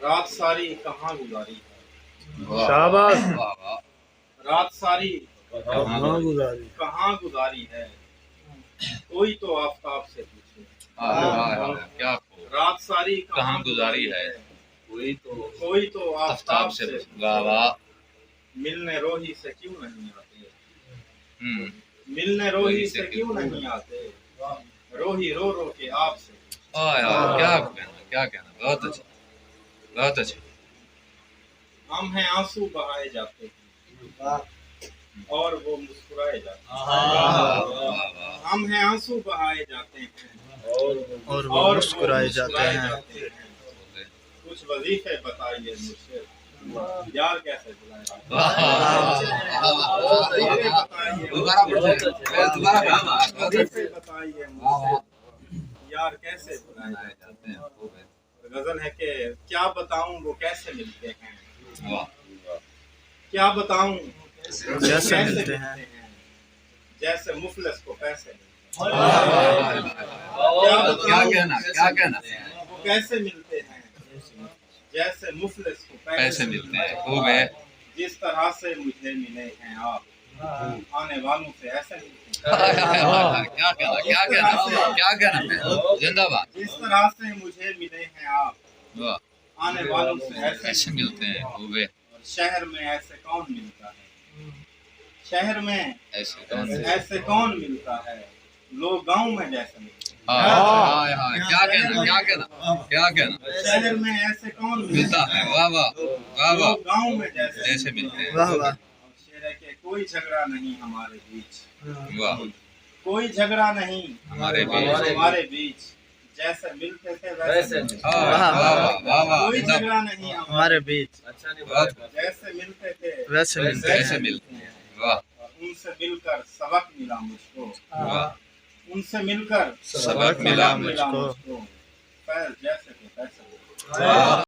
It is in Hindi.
रात सारी कहाँ गुजारी है। शाबाश। रात सारी कहाँ गुजारी कहाँ गुजारी है, कोई तो आफताब से पूछे। क्या रात सारी कहाँ गुजारी है, कोई तो आफताब से वाह वाह। मिलने रोही से क्यों नहीं आते, मिलने रोही से क्यों नहीं आते, रोही रो रो के आपसे। क्या कहना, बहुत अच्छा, बहुत अच्छा। हम हैं आंसू बहाए जाते हैं और वो मुस्कुराए जाते हैं। हम हैं आंसू बहाए जाते हैं और वो मुस्कुराए जाते हैं। कुछ वजीफे बताइए मुझसे, यार कैसे बुलाए, वजीफे बताइए मुझसे, यार कैसे बुलाए जाते हैं। गजल है कि क्या बताऊं वो कैसे मिलते हैं, क्या बताऊं कैसे मिलते हैं, जैसे मुफलिस को पैसे क्या कहना वो कैसे मिलते हैं, जैसे मुफलिस को पैसे मिलते हैं। खूब है। जिस तरह से मुझे मिले हैं आप, आने वालों से ऐसे मिलते हैं। क्या कहना, जिंदाबाद। जिस तरह से मुझे मिले हैं आप, आने वालों से ऐसे मिलते हैं। खूब है। और शहर में ऐसे कौन मिलता है, शहर में ऐसे कौन मिलता है, लोग गांव में जैसे मिलते हैं। क्या कहना, शहर में ऐसे कौन मिलता है। वाह वाह वाह वाह। गांव में जैसे मिलते हैं। वाह वाह। शेर है कि कोई झगड़ा नहीं हमारे बीच, वाह। कोई झगड़ा नहीं हमारे बीच, जैसे मिलते थे वैसे कोई झगड़ा नहीं हमारे बीच, जैसे मिलते थे वैसे मिलते हैं। वाह। उनसे मिलकर सबक मिला मुझको, उनसे मिलकर सबक मिला मुझको। जैसे थे वैसे।